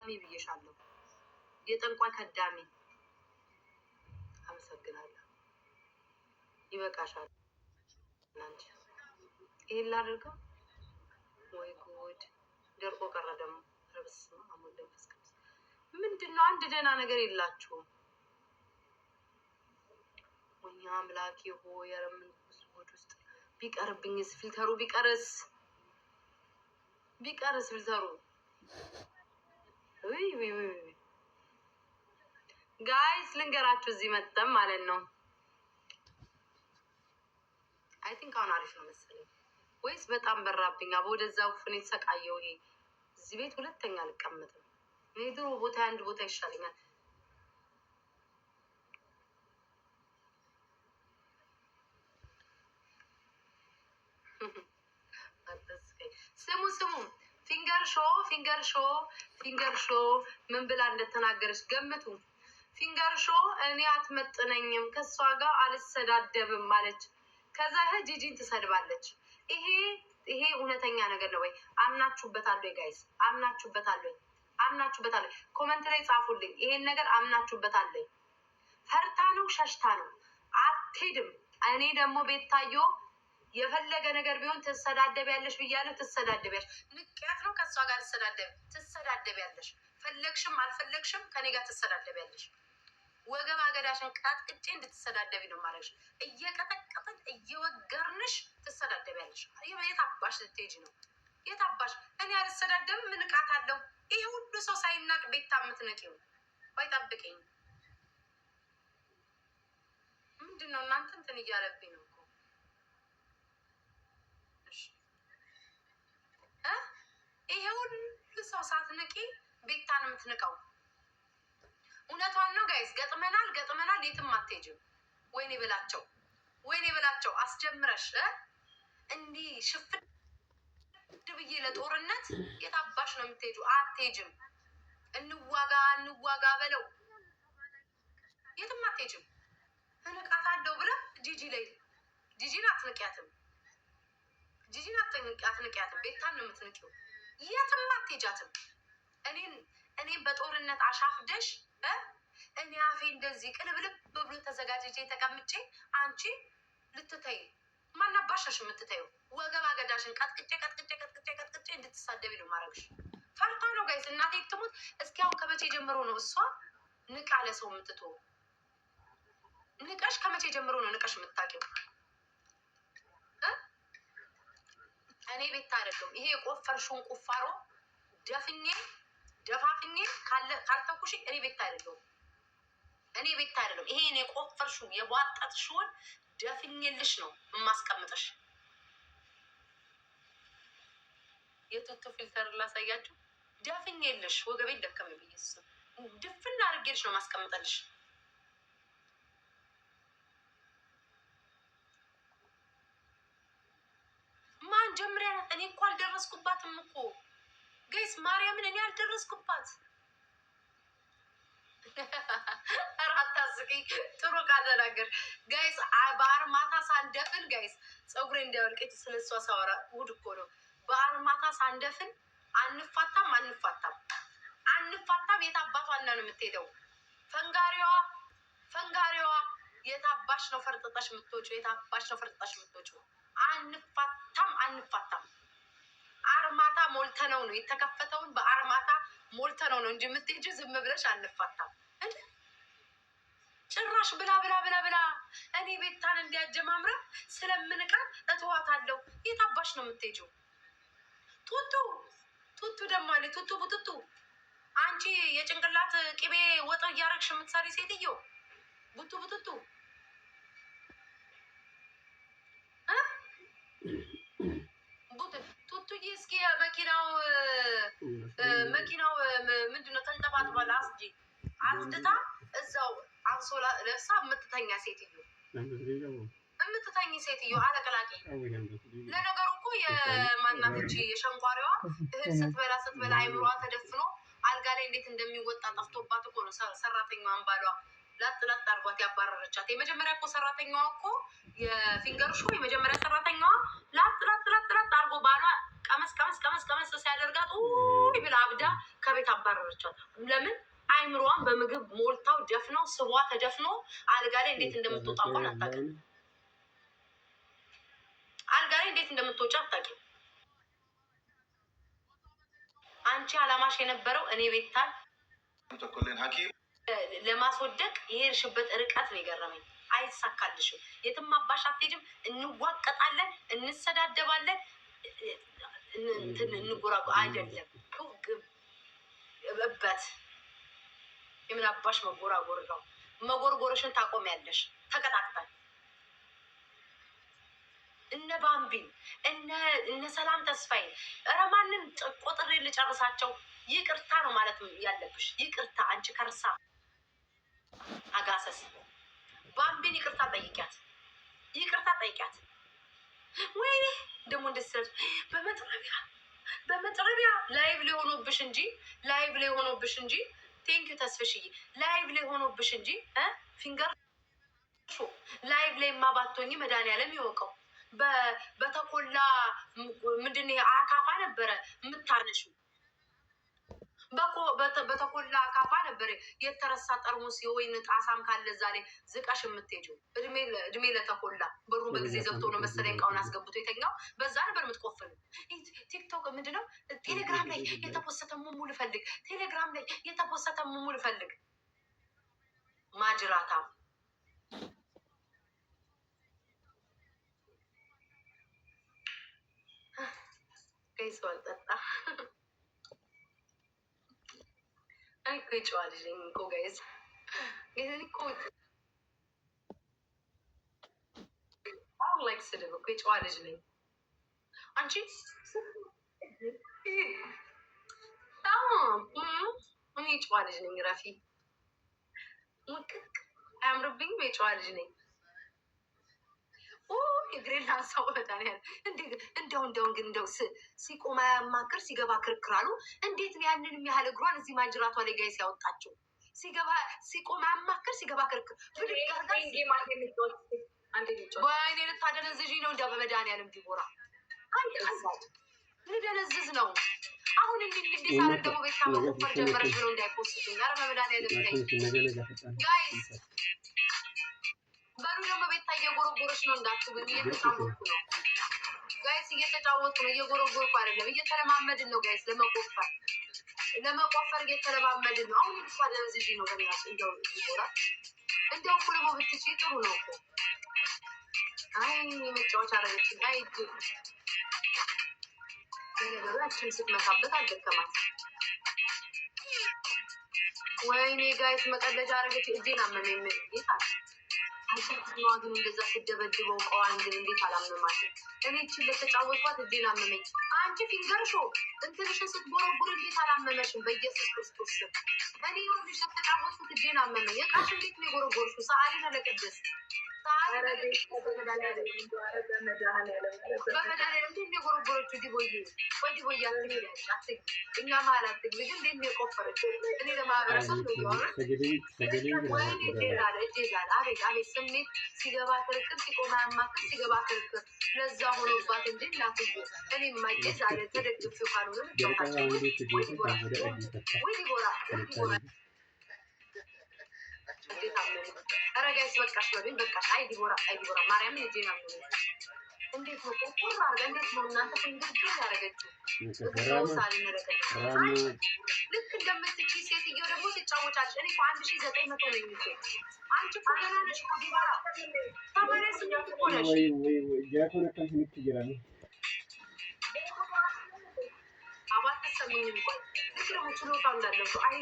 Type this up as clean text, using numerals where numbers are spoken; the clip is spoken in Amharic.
ብዬሻለሁ። የጠንቋይ ከዳሚ አመሰግናለሁ። ይበቃሻል። አንቺ ይሄን ላድርገው ወይ ጉድ! ደርቆ ቀረ ደግሞ። ረብስ አሞን ደምስ ምንድነው? አንድ ደህና ነገር የላችሁም። ወኛ አምላኬ ሆይ የረምን ጉድ ውስጥ ቢቀርብኝስ? ፊልተሩ ቢቀርስ ፊልተሩ ጋይስ ልንገራችሁ፣ እዚህ መጠም ማለት ነው። አይ ቲንክ አሁን አሪፍ ነው መሰለኝ። ወይስ በጣም በራብኝ? አቦ ወደዛ ውፍን የተሰቃየው ይሄ እዚህ ቤት ሁለተኛ አልቀመጥም። እኔ ድሮ ቦታ አንድ ቦታ ይሻለኛል። ስሙ ፊንገር ሾ ምን ብላ እንደተናገረች ገምቱ። ፊንገር ሾ እኔ አትመጥነኝም፣ ከሷ ጋር አልሰዳደብም ማለች። ከዛ ጂጂን ትሰድባለች። ይሄ እውነተኛ ነገር ነው ወይ? አምናችሁበታል ወይ ጋይስ? አምናችሁበታል ወይ? ኮመንት ላይ ጻፉልኝ። ይሄን ነገር አምናችሁበታል ወይ? ፈርታ ነው ሸሽታ ነው? አትሄድም። እኔ ደግሞ ቤታዮ የፈለገ ነገር ቢሆን ትሰዳደቢያለሽ ብያለሁ። ትሰዳደቢያለሽ። ንቅያት ነው ከሷ ጋር ትሰዳደቢያለሽ። ፈለግሽም አልፈለግሽም ከኔ ጋር ትሰዳደቢያለሽ። ወገብ አገዳሽን ቀጥቅጬ እንድትሰዳደቢ ነው ማለሽ። እየቀጠቀጠን እየወገርንሽ ትሰዳደቢያለሽ። የት አባሽ ልትሄጂ ነው? የት አባሽ? እኔ አልሰዳደብም። ምን ንቃት አለው? ይሄ ሁሉ ሰው ሳይናቅ ቤታ የምትነቂው? ወይ ጠብቀኝ። ምንድን ነው እናንተ እንትን እያለብኝ ነው እኮ። ይሄ ሁሉ ሰው ሳትንቂ ቤታን የምትንቀው? እውነቷን ነው ጋይስ። ገጥመናል። የትም አትሄጂም። ወይኔ ብላቸው አስጀምረሽ እንዲህ ሽፍድ ብዬ ለጦርነት የታባሽ ነው የምትሄጁ? አትሄጂም። እንዋጋ በለው። የትም አትሄጂም። እንቃት አለው ብለህ ጂጂን አትንቂያትም። ቤታን ነው የምትንቂው። የትም አትሄጃትም። እኔን በጦርነት አሻፍደሽ እኔ አፌ እንደዚህ ቅልብልብ ብሎ ተዘጋጅቼ ተቀምጬ አንቺ ልትተይ ማናባሻሽ የምትተየው? ወገብ አገዳሽን ቀጥቅጬ እንድትሳደቢ ነው ማድረግሽ። ፈርታ ነው ጋይስ። እናቴ ትሙት። እስኪ አሁን ከመቼ ጀምሮ ነው እሷ ንቃ ለሰው የምትቶ? ንቀሽ ከመቼ ጀምሮ ነው ንቀሽ የምታውቂው? እኔ ቤት አይደለም ይሄ የቆፈርሽውን ቁፋሮ ደፋፍኜ ካልተኩሽ እኔ ቤት አይደለም። ይሄ የቆፈርሽው የቧጠጥሽውን ደፍኜልሽ ነው የማስቀምጥሽ። የቱቱ ፊልተር ላሳያችሁ። ደፍኜልሽ ወገቤን ደከመ ብዬሽ ድፍና አድርጌልሽ ነው ማስቀምጠልሽ። ማን ጀምሪያ? እኔ እኮ አልደረስኩባትም እኮ ጋይስ። ማርያምን እኔ አልደረስኩባት። አራታ ስቂ ጥሩ ካደረገር ጋይስ። በአርማታ ሳንደፍን ጋይስ ፀጉሬ እንዲያወልቀኝ ስለሷ ሳወራ ውድ እኮ ነው። በአርማታ ሳንደፍን አንፋታም። የት አባቷና ነው የምትሄደው? ፈንጋሪዋ የት አባሽ ነው ፈርጥጣሽ የምትወጪው? አንፋታም። አርማታ ሞልተነው ነው የተከፈተውን። በአርማታ ሞልተነው ነው እንጂ የምትሄጂው ዝም ብለሽ አንፋታም። ጭራሽ ብላ እኔ ቤታን እንዲያጀማምረ ስለምንቃት እተዋታለሁ። የት አባሽ ነው የምትሄጂው? ቱቱ ደግሞ አለ ቡቱቱ። አንቺ የጭንቅላት ቅቤ ወጥ እያረግሽ የምትሰሪ ሴትዮ ቡቱቱ ቱቱዬ። እስኪ መኪናው ምንድነው ተንጠባጥባል። አጽድታ እዛው አንሶላ ለብሳ የምትተኛ ሴትዮ አለቅላቂ። ለነገሩ እኮ የማናትቺ የሸንኳሪዋ እህል ስትበላ አይምሯ ተደፍኖ አልጋ ላይ እንዴት እንደሚወጣ ጠፍቶባት እኮ ነው ሰራተኛዋን ባሏ ላጥ አርጓት ያባረረቻት የመጀመሪያ እኮ ሰራተኛዋ እኮ የፊንገር ሾው የመጀመሪያ ሰራተኛዋ ላጥ አርጎ ባሏ ቀመስ ሲያደርጋት ብላ አብዳ ከቤት አባረረቻት። ለምን? አይምሮዋን በምግብ ሞልታው ደፍነው ስቧ ተደፍኖ አልጋ ላይ እንዴት እንደምትወጣ እንኳን አታውቅም። አልጋ ላይ እንዴት እንደምትወጣ አታውቅም። አንቺ አላማሽ የነበረው እኔ ቤታል ለማስወደቅ የሄድሽበት ርቀት ነው የገረመኝ። አይሳካልሽም። የትም አባሽ አትሄጂም። እንዋቀጣለን፣ እንሰዳደባለን፣ እንጎራጎ አይደለም እበት የምን አባሽ መጎራጎር ነው? መጎርጎርሽን ታቆሚያለሽ። ተቀጣቅጠን እነ ባምቢን እነ ሰላም ተስፋዬ ረማንን ቆጥሬ ልጨርሳቸው። ይቅርታ ነው ማለት ያለብሽ። ይቅርታ አንቺ ከርሳ አጋሰስ ባምቢን ይቅርታ ጠይቂያት፣ ይቅርታ ጠይቂያት። ወይኔ ደግሞ እንደሰር በመጥረቢያ ላይቭ ላይ ሆኖብሽ እንጂ ቴንኪው ተስፍሽዬ ላይቭ ላይ ሆኖብሽ እንጂ ፊንገር ላይቭ ላይ ማባቶኝ መድኃኒዓለም ይወቀው። በተኮላ ምንድን አካፋ ነበረ የምታነሺው። በተኮላ አካፋ ነበረ የተረሳ ጠርሙስ የወይን ጣሳም ካለ ዛሬ ዝቃሽ የምትሄጂው። እድሜ ለተኮላ በሩ በጊዜ ዘግቶ ነው መሰለኝ እቃውን አስገብቶ የተኛው። በዛ ነበር የምትቆፍል። ቲክቶክ ምንድነው? ቴሌግራም ላይ የተፖሰተ ሙሙ ልፈልግ፣ ቴሌግራም ላይ የተፖሰተ ሙሙ ልፈልግ። ማጅራታ ከይስ ወልጠጣ አይ እኮ የጨዋ ልጅ ነኝ እኮ ጋይዝ። ላይክ ስድብ እኮ የጨዋ ልጅ ነኝ። አንቺ እኔ የጨዋ ልጅ ነኝ። ረፊ አያምርብኝም። የጨዋ ልጅ ነኝ። እግሬን ላንሳው በጣም ያለ እንደው ግን ሲቆማ ያማክር ሲገባ ክርክር አሉ። እንዴት ነው ያንን ያህል እግሯን እዚህ ማጅራቷ ላይ ጋይስ ያወጣችው? ሲቆማ ያማክር ሲገባ ክርክር ወይኔ ልታደነዝዥኝ ነው? እንደ በመድኃኒዓለም ዲቦራ ልደነዝዝ ነው አሁን። እንዴት ሳረግ ደግሞ ቤታ መቆፈር ጀመረች ብለው እንዳይፖስቱኝ። ኧረ በመድኃኒዓለም ጋይስ በሩ ደግሞ ቤታ እየጎረጎረች ነው እንዳትሉኝ። እየተጫወቱ ነው ጋይስ፣ እየተጫወቱ ነው። እየጎረጎርኩ አይደለም፣ እየተለማመድን ነው ጋይስ። ለመቆፈር እየተለማመድን ነው። አሁን እንኳን ለዚህ ነው በእናትሽ። እንደው ይቦራ እንደው እኮ ደግሞ ብትችይ ጥሩ ነው እኮ። አይ መጫወቻ አደረገችኝ። አይ ነገራችን ስትመታበት አልደከማት። ወይኔ ጋይስ መቀለጃ አደረገች። እጄን አመመኝ። ይታል ግን እንደዛ ስደበድበው ቀዋን ግን እንዴት አላመማትም? እኔ እችን ለተጫወትኳት እጄን አመመኝ። አንቺ ፊንገር ሾው እንትንሽን ስትቦረቡር እንዴት አላመመሽም? በኢየሱስ ክርስቶስ ስም እኔ ልጅ ለተጫወትኩት እጄን አመመኝ። እቃሽ እንዴት ነው የጎረጎርሽው? ሰዓሊ ለቅድስ በመድኃኒዓለም እንዴት ነው የጎረጎረችው? ዲቦዬ አትግቢ፣ እኛ መሀል አትግቢ። ግን እንዴት ነው የቆፈረችው? እኔ ለማህበረሰብ አቤት ስሜት ሲገባ ክርክር፣ ሲቆማ ያማክር፣ ሲገባ ክርክር። ለዛ ሆኖባት እንጂ እናትዬ እኔ ማቄዝ አለ ተደግፌው ካልሆነ ኧረ ጋይስ በቃሽ በሉኝ፣ በቃሽ። አይ ዲቦራ ማርያምን እጄን አመመኝ። እንዴት ነው ቁርቁር አድርጋ እንዴት ነው እናንተ ፍንግርግር ያደረገችው? ልክ እንደምትችይ ሴትዮ ደግሞ ትጫወቻለች። እኔ እኮ 1900 ነው የሚችል። አንቺ እኮ ገና ነሽ እኮ ዲቦራ። ተመለስ ስንት እኮ ነሽ? አባተሰምኝም ቆይ ልክ ደግሞ ችሎታ እንዳለው